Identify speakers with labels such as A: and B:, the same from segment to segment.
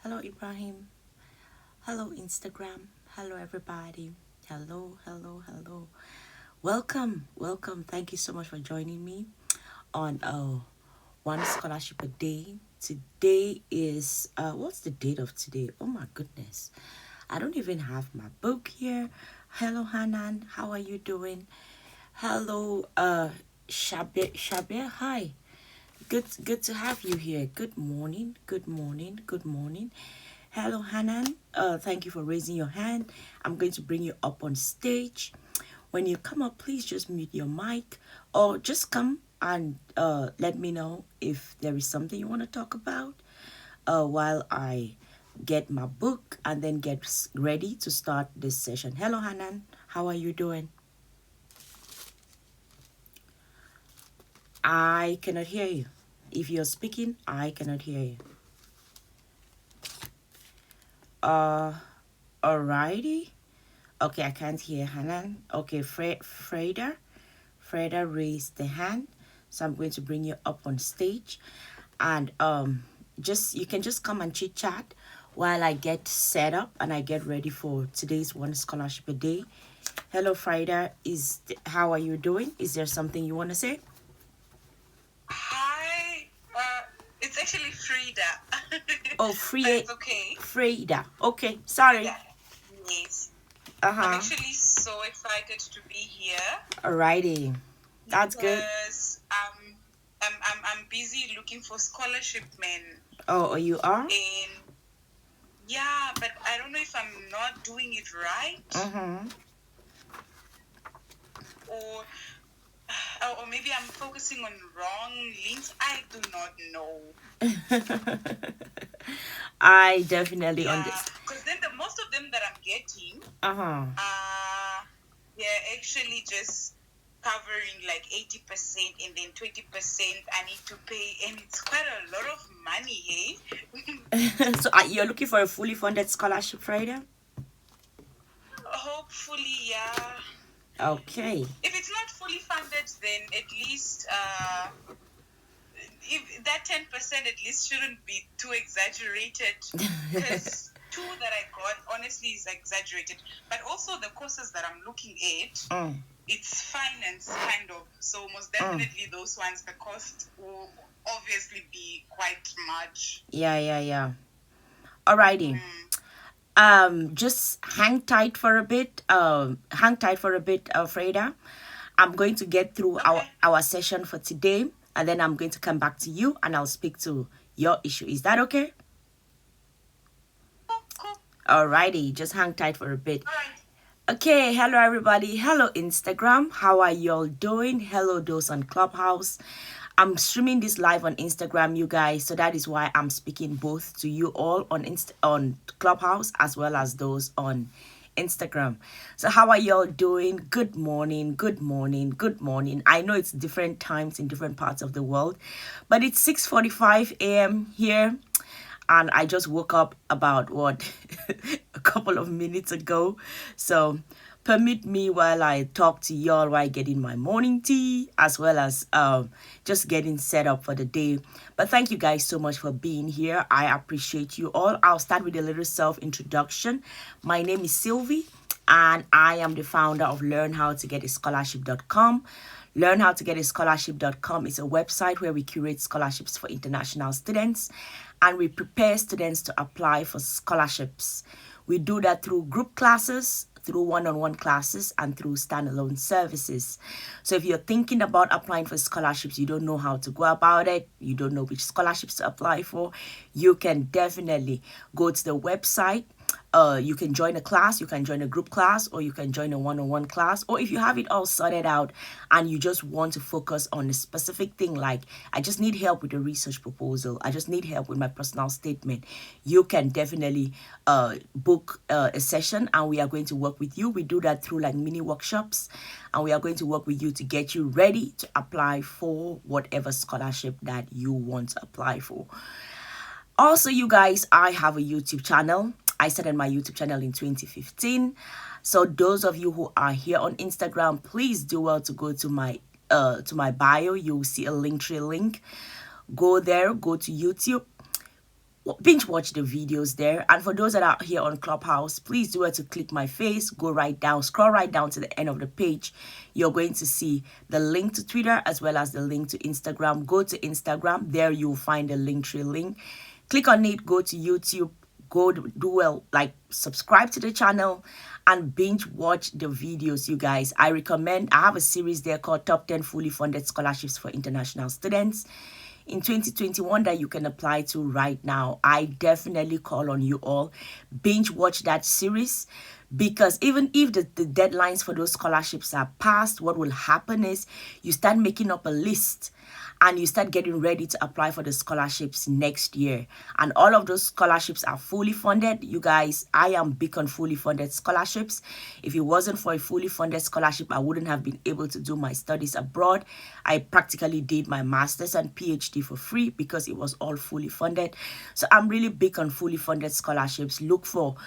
A: Hello, Ibrahim. Hello, Instagram. Hello, everybody. Hello, hello, hello. Welcome. Thank you so much for joining me on one scholarship a day. Today is what's the date of today? Oh my goodness, I don't even have my book here. Hello, Hanan. How are you doing? Hello, Shabir. Hi. Good to have you here. Good morning. Hello, Hanan. Thank you for raising your hand. I'm going to bring you up on stage. When you come up, please just mute your mic or just come and let me know if there is something you want to talk about while I get my book and then get ready to start this session. Hello, Hanan. How are you doing? I cannot hear you. If you're speaking, I cannot hear you. Uh, alrighty. Okay, I can't hear Hanan. Okay, Freda raised the hand, so I'm going to bring you up on stage, and just you can just come and chit chat while I get set up and I get ready for today's one scholarship a day. Hello, Freda. How are you doing? Is there something you want to say?
B: Hi, it's actually Frida.
A: Oh,
B: It's okay.
A: Freda. Okay, sorry.
B: Yeah, yes.
A: Uh-huh.
B: I'm actually so excited to be here.
A: Alrighty. That's good.
B: Because I'm busy looking for scholarship men.
A: Oh, you are?
B: And yeah, but I don't know if I'm not doing it right.
A: Mm-hmm.
B: Or maybe I'm focusing on wrong links. I do not know.
A: I definitely understand.
B: Because then most of them that I'm getting,
A: Uh-huh.
B: they're actually just covering like 80% and then 20% I need to pay, and it's quite a lot of money, hey?
A: So you're looking for a fully funded scholarship, Friday?
B: Hopefully, yeah.
A: Okay.
B: If it's not fully funded, then at least if that 10% at least shouldn't be too exaggerated, because 2 that I got honestly is exaggerated. But also the courses that I'm looking at, it's finance kind of, so most definitely those ones, the cost will obviously be quite much.
A: Yeah. Alrighty. Just hang tight for a bit. Freda. I'm going to get through our session for today, and then I'm going to come back to you and I'll speak to your issue. Is that okay?
B: Cool.
A: Alrighty, just hang tight for a bit.
B: All right.
A: Okay, hello everybody. Hello Instagram. How are y'all doing? Hello those on Clubhouse. I'm streaming this live on Instagram, you guys, so that is why I'm speaking both to you all on Clubhouse as well as those on Instagram. So how are y'all doing? Good morning. I know it's different times in different parts of the world, but it's 6:45 a.m. here, and I just woke up about a couple of minutes ago. So permit me while I talk to y'all while getting my morning tea, as well as just getting set up for the day. But thank you guys so much for being here. I appreciate you all. I'll start with a little self-introduction. My name is Sylvie, and I am the founder of learnhowtogetascholarship.com. Learnhowtogetascholarship.com is a website where we curate scholarships for international students, and we prepare students to apply for scholarships. We do that through group classes, through one-on-one classes, and through standalone services. So if you're thinking about applying for scholarships, you don't know how to go about it, you don't know which scholarships to apply for, you can definitely go to the website. You can join a class, you can join a group class, or you can join a one-on-one class. Or if you have it all sorted out and you just want to focus on a specific thing, like I just need help with a research proposal, I just need help with my personal statement, you can definitely book a session and we are going to work with you. We do that through like mini workshops, and we are going to work with you to get you ready to apply for whatever scholarship that you want to apply for. Also, you guys, I have a YouTube channel. I started my YouTube channel in 2015. So those of you who are here on Instagram, please do well to go to my bio. You'll see a Linktree link. Go there, go to YouTube, binge watch the videos there. And for those that are here on Clubhouse, please do it to click my face, go right down, scroll right down to the end of the page. You're going to see the link to Twitter as well as the link to Instagram. Go to Instagram, there you'll find the Linktree link. Click on it, go to YouTube, go do well, like subscribe to the channel and binge watch the videos, you guys. I recommend, I have a series there called Top 10 Fully Funded Scholarships for International Students in 2021 that you can apply to right now. I definitely call on you all, binge watch that series, because even if the deadlines for those scholarships are passed, what will happen is you start making up a list and you start getting ready to apply for the scholarships next year. And all of those scholarships are fully funded. You guys, I am big on fully funded scholarships. If it wasn't for a fully funded scholarship, I wouldn't have been able to do my studies abroad. I practically did my master's and PhD for free because it was all fully funded. So I'm really big on fully funded scholarships. Look for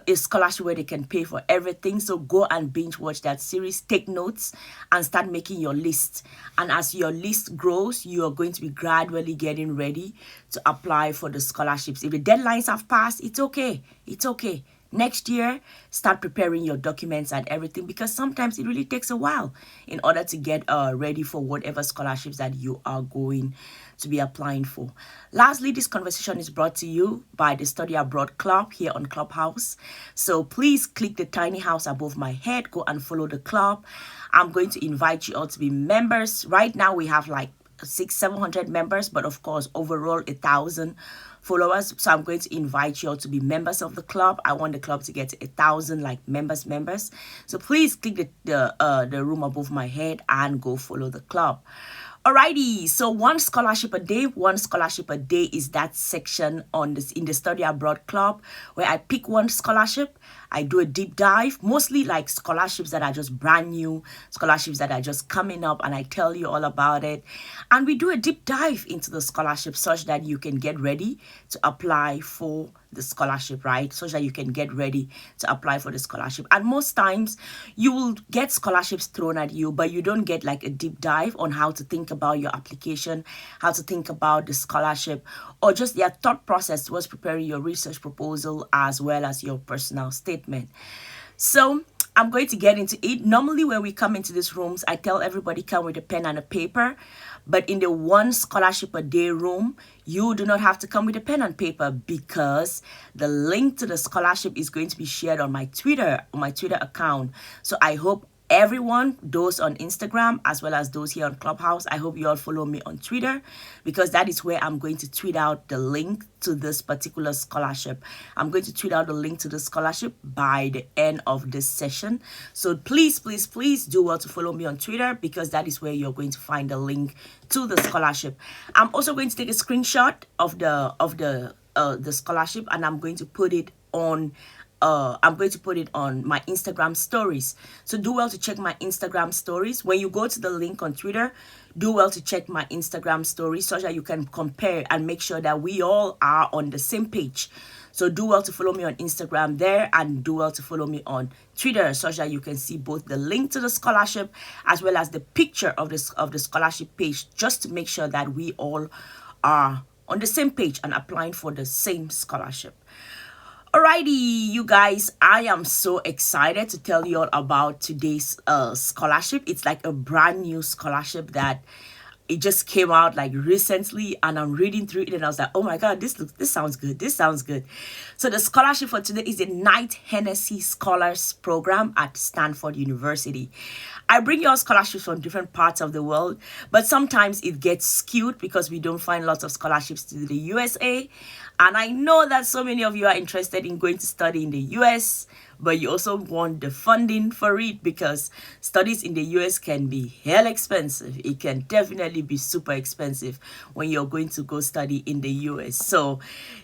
A: a scholarship where they can pay for everything. So go and binge watch that series, take notes and start making your list. And as your list grows, you are going to be gradually getting ready to apply for the scholarships. If the deadlines have passed, it's okay. It's okay. Next year, start preparing your documents and everything, because sometimes it really takes a while in order to get ready for whatever scholarships that you are going to be applying for. Lastly, this conversation is brought to you by the Study Abroad Club here on Clubhouse. So please click the tiny house above my head, go and follow the club. I'm going to invite you all to be members. Right now we have like 600-700 members, but of course overall 1,000 followers. So I'm going to invite you all to be members of the club. I want the club to get 1,000 like members. So please click the room above my head and go follow the club. Alrighty, so one scholarship a day is that section on this in the Study Abroad Club where I pick one scholarship. I do a deep dive, mostly like scholarships that are just brand new, scholarships that are just coming up, and I tell you all about it. And we do a deep dive into the scholarship such that you can get ready to apply for the scholarship, right? Such that you can get ready to apply for the scholarship. And most times you will get scholarships thrown at you, but you don't get like a deep dive on how to think about your application, how to think about the scholarship, or just their thought process towards preparing your research proposal as well as your personal statement. So I'm going to get into it. Normally when we come into these rooms, I tell everybody come with a pen and a paper. But in the one scholarship a day room, you do not have to come with a pen and paper, because the link to the scholarship is going to be shared on my Twitter account. So I hope everyone, those on Instagram as well as those here on Clubhouse, I hope you all follow me on Twitter, because that is where I'm going to tweet out the link to this particular scholarship. I'm going to tweet out the link to the scholarship by the end of this session. So please do well to follow me on Twitter, because that is where you're going to find the link to the scholarship. I'm also going to take a screenshot of the scholarship, and I'm going to put it on my Instagram stories. So do well to check my Instagram stories. When you go to the link on Twitter, do well to check my Instagram stories so that you can compare and make sure that we all are on the same page. So do well to follow me on Instagram there, and do well to follow me on Twitter so that you can see both the link to the scholarship as well as the picture of the scholarship page, just to make sure that we all are on the same page and applying for the same scholarship. Alrighty, you guys, I am so excited to tell you all about today's scholarship. It's like a brand new scholarship that it just came out like recently, and I'm reading through it and I was like, oh my god, this sounds good. So the scholarship for today is the Knight-Hennessy Scholars program at Stanford University. I bring you all scholarships from different parts of the world, but sometimes it gets skewed because we don't find lots of scholarships to the USA. And I know that so many of you are interested in going to study in the US, but you also want the funding for it, because studies in the US can be hell expensive. It can definitely be super expensive when you're going to go study in the US. So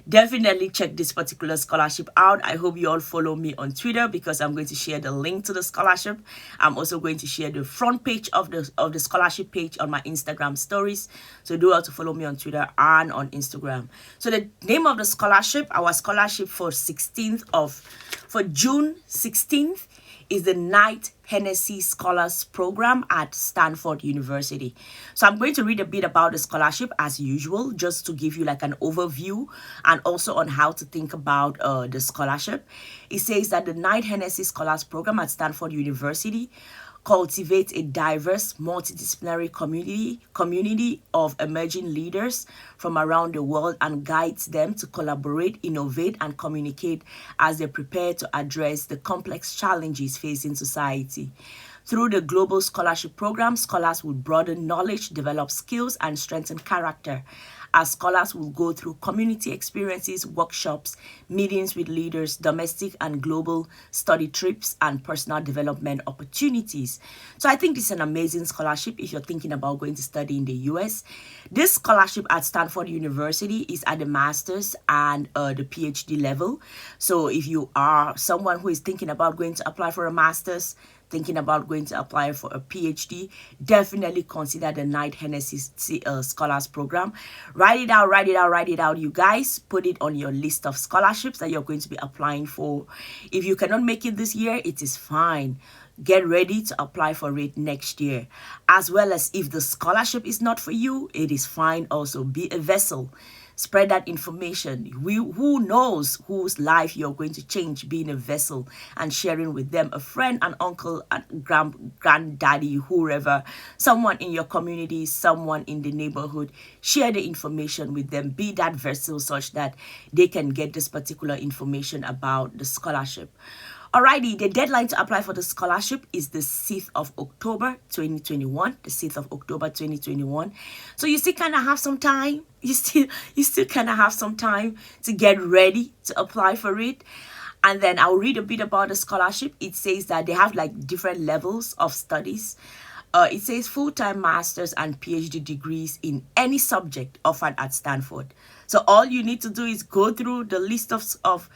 A: definitely check this particular scholarship out. I hope you all follow me on Twitter, because I'm going to share the link to the scholarship. I'm also going to share the front page of the scholarship page on my Instagram stories. So do also follow me on Twitter and on Instagram. So the name of the scholarship, our scholarship for June 16th, is the Knight-Hennessy Scholars program at Stanford University. So I'm going to read a bit about the scholarship as usual, just to give you like an overview and also on how to think about the scholarship. It says that the Knight-Hennessy Scholars program at Stanford University cultivates a diverse, multidisciplinary community of emerging leaders from around the world and guides them to collaborate, innovate, and communicate as they prepare to address the complex challenges facing society. Through the Global Scholarship Program, scholars will broaden knowledge, develop skills, and strengthen character, as scholars will go through community experiences, workshops, meetings with leaders, domestic and global study trips, and personal development opportunities. So I think this is an amazing scholarship if you're thinking about going to study in the US. This scholarship at Stanford University is at the master's and the PhD level. So if you are someone who is thinking about going to apply for a master's, thinking about going to apply for a PhD, definitely consider the Knight-Hennessy Scholars Program. Write it out, write it out, write it out, you guys. Put it on your list of scholarships that you're going to be applying for. If you cannot make it this year, it is fine. Get ready to apply for it next year. As well as if the scholarship is not for you, it is fine also. Be a vessel. Spread that information. Who knows whose life you're going to change being a vessel and sharing with them, a friend, an uncle, a granddaddy, whoever, someone in your community, someone in the neighborhood. Share the information with them. Be that vessel such that they can get this particular information about the scholarship. Alrighty, the deadline to apply for the scholarship is the 6th of October 2021. The 6th of October 2021. So you still kind of have some time. You still kind of have some time to get ready to apply for it. And then I'll read a bit about the scholarship. It says that they have like different levels of studies. It says full-time master's and PhD degrees in any subject offered at Stanford. So all you need to do is go through the list of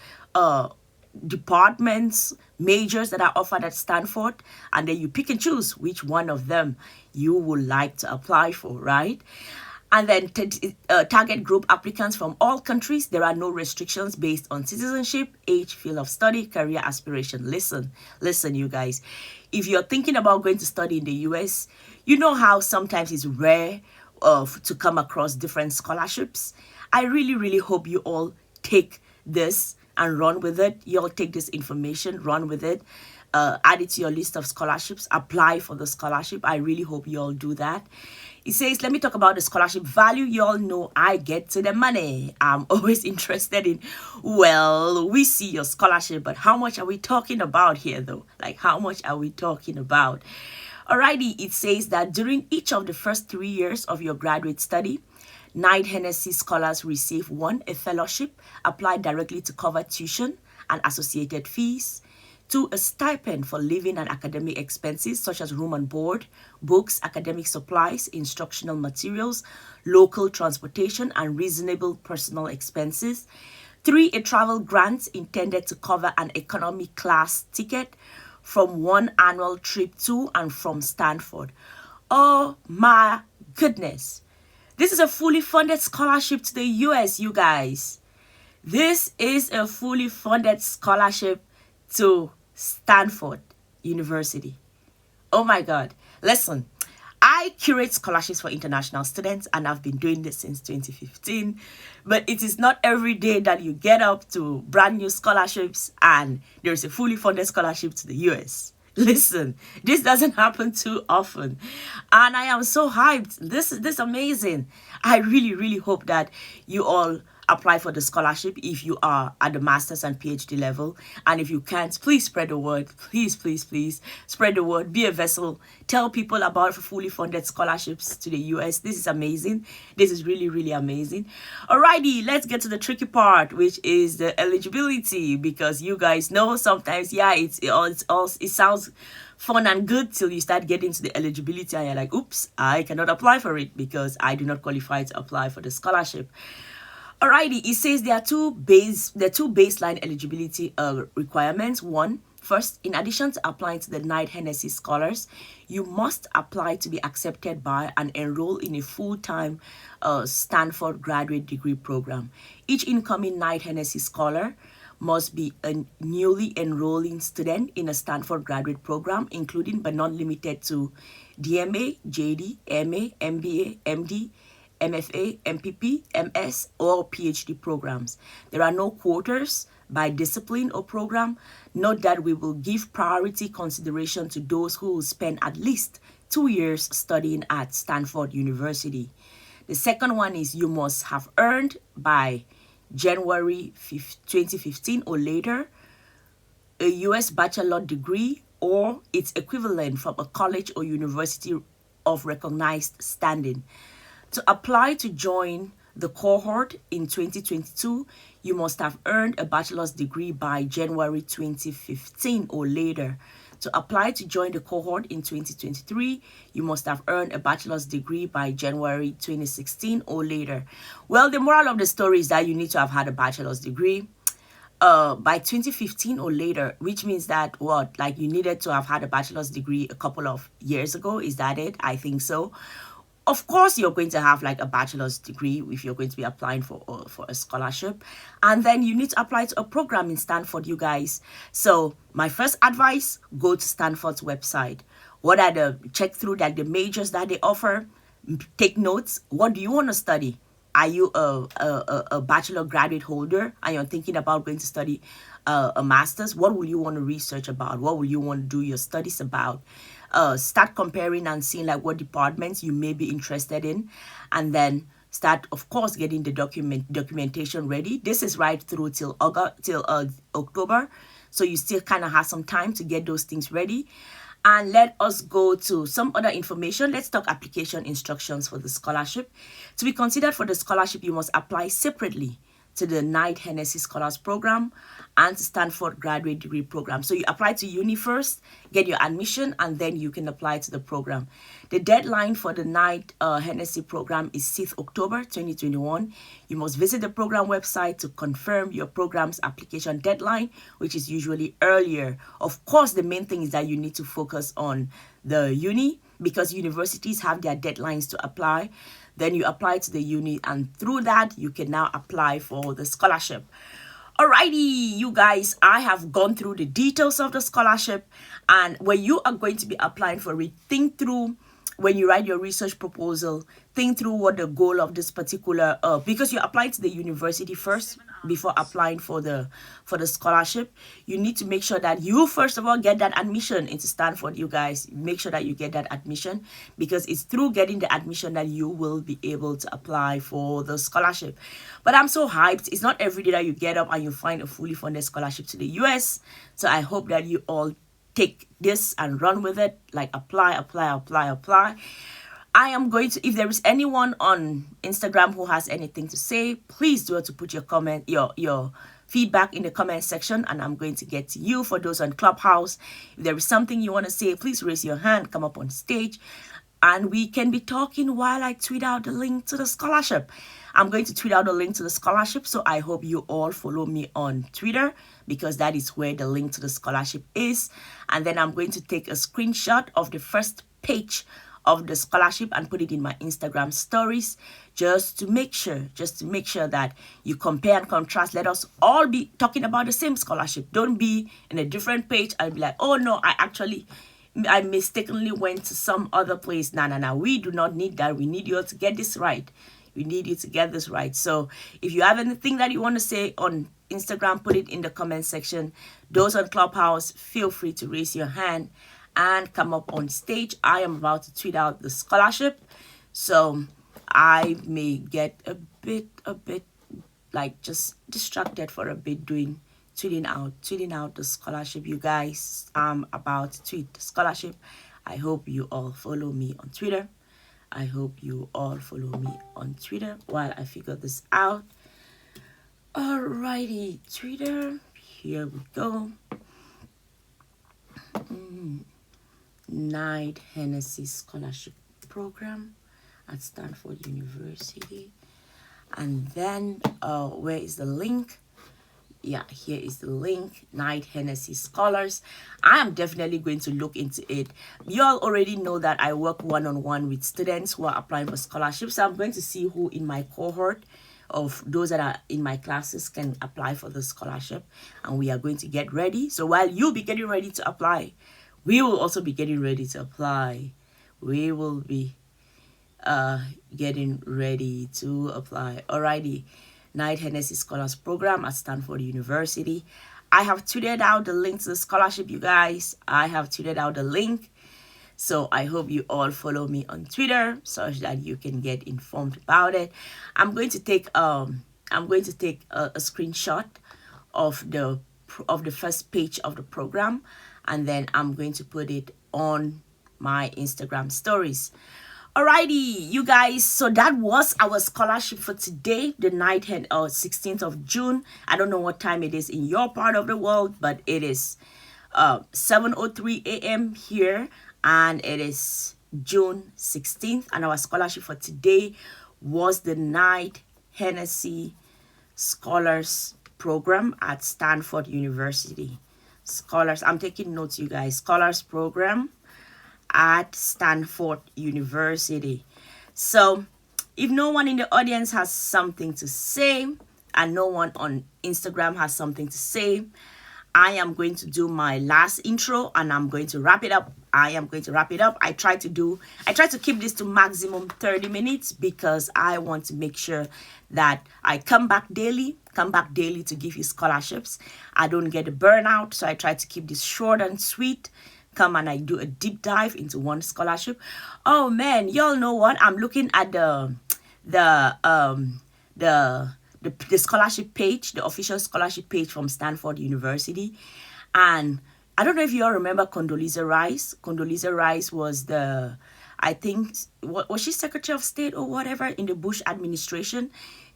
A: departments, majors that are offered at Stanford, and then you pick and choose which one of them you would like to apply for, right? And then target group applicants from all countries. There are no restrictions based on citizenship, age, field of study, career aspiration. Listen, you guys. If you're thinking about going to study in the US, you know how sometimes it's rare to come across different scholarships. I really, really hope you all take this and run with it. You all take this information, run with it, add it to your list of scholarships, apply for the scholarship. I really hope you all do that. It says, let me talk about the scholarship value. You all know I get to the money. I'm always interested in, well, we see your scholarship, but how much are we talking about here though? Like, how much are we talking about? Alrighty, it says that during each of the first 3 years of your graduate study, Knight-Hennessy Scholars receive 1, a fellowship applied directly to cover tuition and associated fees, 2, a stipend for living and academic expenses such as room and board, books, academic supplies, instructional materials, local transportation, and reasonable personal expenses, 3, a travel grant intended to cover an economy class ticket from one annual trip to and from Stanford. Oh my goodness. This is a fully funded scholarship to the US, you guys. This is a fully funded scholarship to Stanford University. Oh my God. Listen, I curate scholarships for international students and I've been doing this since 2015. But it is not every day that you get up to brand new scholarships and there's a fully funded scholarship to the US. Listen, this doesn't happen too often. And I am so hyped. This is amazing. I really, really hope that you all apply for the scholarship if you are at the master's and PhD level. And if you can't, please spread the word. Please, please, please spread the word. Be a vessel. Tell people about fully funded scholarships to the US. This is amazing. This is really, really amazing. Alrighty, let's get to the tricky part, which is the eligibility, because you guys know sometimes, yeah, it sounds fun and good till you start getting to the eligibility and you're like, oops, I cannot apply for it because I do not qualify to apply for the scholarship. Alrighty, it says there are two baseline eligibility requirements. First, in addition to applying to the Knight-Hennessy Scholars, you must apply to be accepted by and enroll in a full-time Stanford graduate degree program. Each incoming Knight-Hennessy Scholar must be a newly enrolling student in a Stanford graduate program, including but not limited to DMA, JD, MA, MBA, MD, MFA, MPP, MS, or PhD programs. There are no quotas by discipline or program. Note that we will give priority consideration to those who will spend at least 2 years studying at Stanford University. The second one is you must have earned by January 2015 or later a U.S. bachelor degree or its equivalent from a college or university of recognized standing. To apply to join the cohort in 2022, you must have earned a bachelor's degree by January 2015 or later. To apply to join the cohort in 2023, you must have earned a bachelor's degree by January 2016 or later. Well, the moral of the story is that you need to have had a bachelor's degree by 2015 or later, which means that what, like you needed to have had a bachelor's degree a couple of years ago. Is that it? I think so. Of course, you're going to have like a bachelor's degree if you're going to be applying for a scholarship. And then you need to apply to a program in Stanford, you guys. So my first advice, go to Stanford's website. What are check through like the majors that they offer. Take notes. What do you want to study? Are you a bachelor graduate holder and you're thinking about going to study a master's? What will you want to research about? What will you want to do your studies about? Start comparing and seeing like what departments you may be interested in, and then start, of course, getting the documentation ready. This is right through till October, so you still kind of have some time to get those things ready. And let us go to some other information. Let's talk application instructions for the scholarship. To be considered for the scholarship, you must apply separately to the Knight-Hennessy Scholars program and Stanford graduate degree program. So you apply to uni first, get your admission, and then you can apply to the program. The deadline for the Knight-Hennessy program is 6th October 2021. You must visit the program website to confirm your program's application deadline, which is usually earlier. Of course, the main thing is that you need to focus on the uni because universities have their deadlines to apply. Then you apply to the uni, and through that, you can now apply for the scholarship. Alrighty, you guys, I have gone through the details of the scholarship, and when you are going to be applying for it, think through when you write your research proposal, think through what the goal of this particular, because you apply to the university first before applying for the scholarship. You need to make sure that you first of all get that admission into Stanford. You guys, make sure that you get that admission, because it's through getting the admission that you will be able to apply for the scholarship. But I'm so hyped. It's not every day that you get up and you find a fully funded scholarship to the US. So I hope that you all take this and run with it. Like apply. I am going to, if there is anyone on Instagram who has anything to say, please do it to put your comment, your feedback in the comment section, and I'm going to get to you. For those on Clubhouse, if there is something you want to say, please raise your hand, come up on stage, and we can be talking while I tweet out the link to the scholarship. I'm going to tweet out the link to the scholarship, so I hope you all follow me on Twitter, because that is where the link to the scholarship is. And then I'm going to take a screenshot of the first page of the scholarship and put it in my Instagram stories, just to make sure that you compare and contrast. Let us all be talking about the same scholarship. Don't be in a different page and be like, oh no, I mistakenly went to some other place. No. We do not need that. We need you all to get this right. We need you to get this right. So if you have anything that you want to say on Instagram, put it in the comment section. Those on Clubhouse, feel free to raise your hand and come up on stage. I am about to tweet out the scholarship, so I may get a bit like just distracted for a bit tweeting out the scholarship. You guys, I'm about to tweet the scholarship. I hope you all follow me on Twitter. While I figure this out. Alrighty, Twitter, here we go. Knight-Hennessy Scholarship Program at Stanford University. And then where is the link? Yeah, here is the link. Knight-Hennessy Scholars. I am definitely going to look into it. You all already know that I work one-on-one with students who are applying for scholarships. So I'm going to see who in my cohort of those that are in my classes can apply for the scholarship, and we are going to get ready. So while you'll be getting ready to apply, we will also be getting ready to apply. We will be getting ready to apply. Alrighty, Knight-Hennessy Scholars Program at Stanford University. I have tweeted out the link to the scholarship, you guys. I have tweeted out the link. So I hope you all follow me on Twitter such that you can get informed about it. I'm going to take a screenshot of the first page of the program, and then I'm going to put it on my Instagram stories. Alrighty, you guys, so that was our scholarship for today, the 16th of June. I don't know what time it is in your part of the world, but it is 7:03 a.m. here, and it is June 16th, and our scholarship for today was the Knight-Hennessy Scholars program at Stanford University. Scholars, I'm taking notes, you guys. Scholars program at Stanford University. So if no one in the audience has something to say, and no one on Instagram has something to say, I am going to do my last intro, and I'm going to wrap it up. I try to keep this to maximum 30 minutes because I want to make sure that I come back daily to give you scholarships. I don't get a burnout, so I try to keep this short and sweet. Come and I do a deep dive into one scholarship. Oh man, y'all know what? I'm looking at the scholarship page, the official scholarship page from Stanford University. And I don't know if you all remember Condoleezza Rice. Condoleezza Rice was was she Secretary of State or whatever in the Bush administration?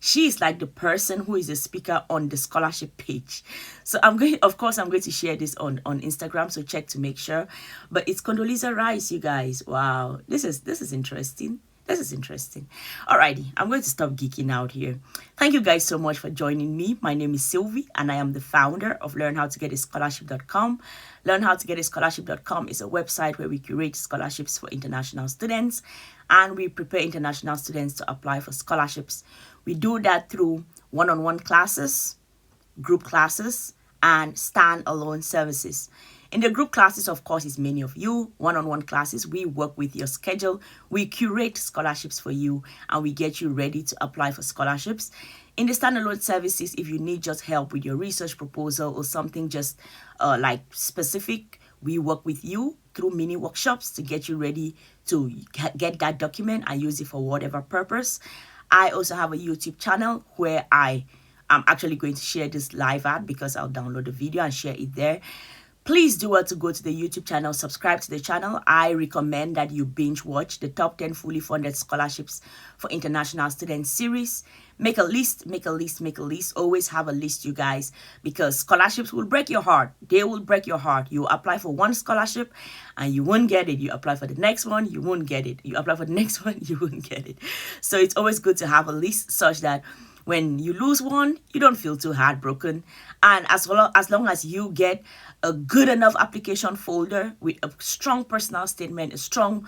A: She is like the person who is a speaker on the scholarship page. So I'm going to share this on Instagram, so check to make sure. But it's Condoleezza Rice, you guys. Wow, this is interesting. This is interesting. Alrighty, I'm going to stop geeking out here. Thank you guys so much for joining me. My name is Sylvie, and I am the founder of LearnHowToGetAScholarship.com. LearnHowToGetAScholarship.com is a website where we curate scholarships for international students, and we prepare international students to apply for scholarships. We do that through one-on-one classes, group classes, and stand-alone services. In the group classes, of course, it's many of you. One-on-one classes, we work with your schedule. We curate scholarships for you, and we get you ready to apply for scholarships. In the standalone services, if you need just help with your research proposal or something just like specific, we work with you through mini workshops to get you ready to get that document and use it for whatever purpose. I also have a YouTube channel where I'm actually going to share this live at because I'll download the video and share it there. Please do well to go to the YouTube channel, subscribe to the channel. I recommend that you binge watch the top 10 fully funded scholarships for international students series. Make a list. Always have a list, you guys, because scholarships will break your heart. They will break your heart. You apply for one scholarship and you won't get it. You apply for the next one, you won't get it. You apply for the next one, you won't get it. So it's always good to have a list such that when you lose one, you don't feel too heartbroken. And as long as you get a good enough application folder with a strong personal statement, a strong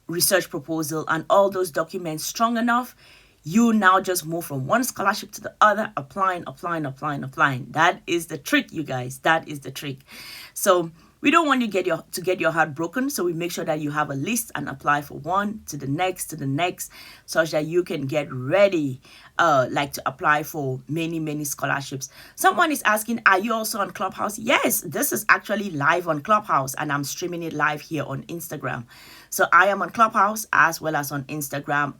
A: research proposal, and all those documents strong enough, you now just move from one scholarship to the other, applying. That is the trick, you guys. That is the trick. So we don't want you to get your heart broken, so we make sure that you have a list and apply for one to the next, such that you can get ready, like to apply for many scholarships. Someone is asking, are you also on Clubhouse? Yes, this is actually live on Clubhouse, and I'm streaming it live here on Instagram. So I am on Clubhouse as well as on Instagram,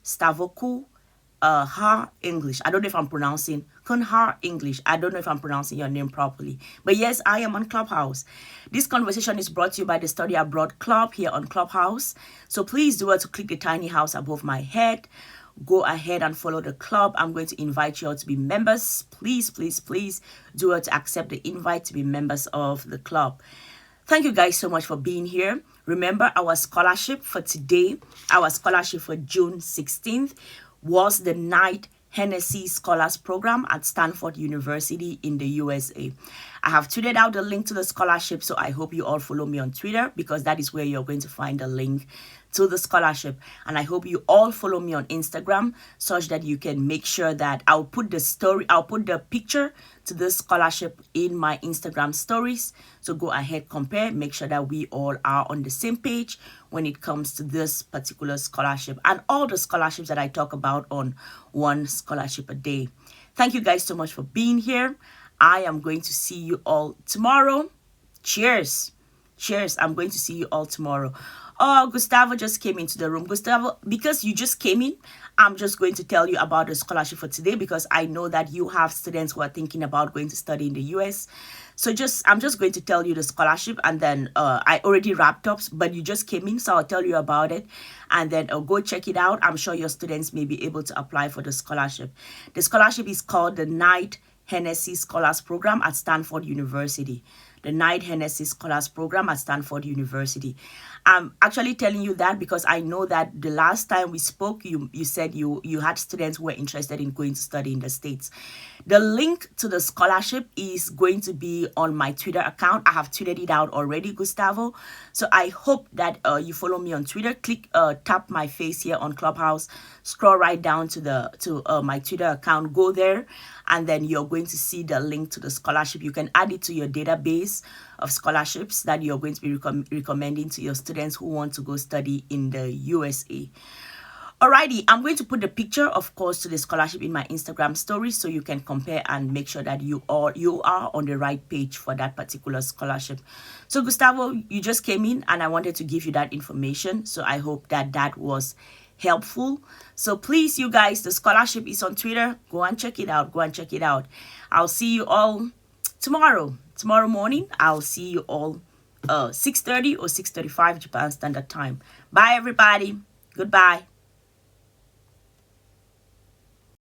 A: Stavoku. Har English. I don't know if I'm pronouncing Har English. I don't know if I'm pronouncing your name properly. But yes, I am on Clubhouse. This conversation is brought to you by the Study Abroad Club here on Clubhouse. So please do well to click the tiny house above my head. Go ahead and follow the club. I'm going to invite you all to be members. Please do well to accept the invite to be members of the club. Thank you guys so much for being here. Remember, our scholarship for today, our scholarship for June 16th, was the Knight-Hennessy Scholars program at Stanford University in the USA. I have tweeted out the link to the scholarship, so I hope you all follow me on Twitter because that is where you're going to find the link to the scholarship. And I hope you all follow me on Instagram such that you can make sure that I'll put the picture to this scholarship in my Instagram stories. So go ahead, compare, make sure that we all are on the same page when it comes to this particular scholarship and all the scholarships that I talk about on One Scholarship a Day. Thank you guys so much for being here. I am going to see you all tomorrow. Cheers. Cheers. I'm going to see you all tomorrow. Oh, Gustavo just came into the room. Gustavo, because you just came in, I'm just going to tell you about the scholarship for today because I know that you have students who are thinking about going to study in the US. So I'm just going to tell you the scholarship, and then I already wrapped up, but you just came in, so I'll tell you about it, and then go check it out. I'm sure your students may be able to apply for the scholarship. The scholarship is called the Knight-Hennessy Scholars Program at Stanford University. The Knight-Hennessy Scholars Program at Stanford University. I'm actually telling you that because I know that the last time we spoke, you said you had students who were interested in going to study in the States. The link to the scholarship is going to be on my Twitter account. I have tweeted it out already, Gustavo. So I hope that you follow me on Twitter. Tap my face here on Clubhouse. Scroll right down to my Twitter account. Go there, and then you're going to see the link to the scholarship. You can add it to your database of scholarships that you're going to be recommending to your students who want to go study in the USA. Alrighty, I'm going to put the picture, of course, to the scholarship in my Instagram story so you can compare and make sure that you are on the right page for that particular scholarship. So Gustavo, you just came in and I wanted to give you that information. So I hope that was helpful. So please, you guys, the scholarship is on Twitter. Go and check it out. Go and check it out. I'll see you all tomorrow morning. I'll see you all 6:30 or 6:35 Japan Standard Time. Bye everybody. Goodbye.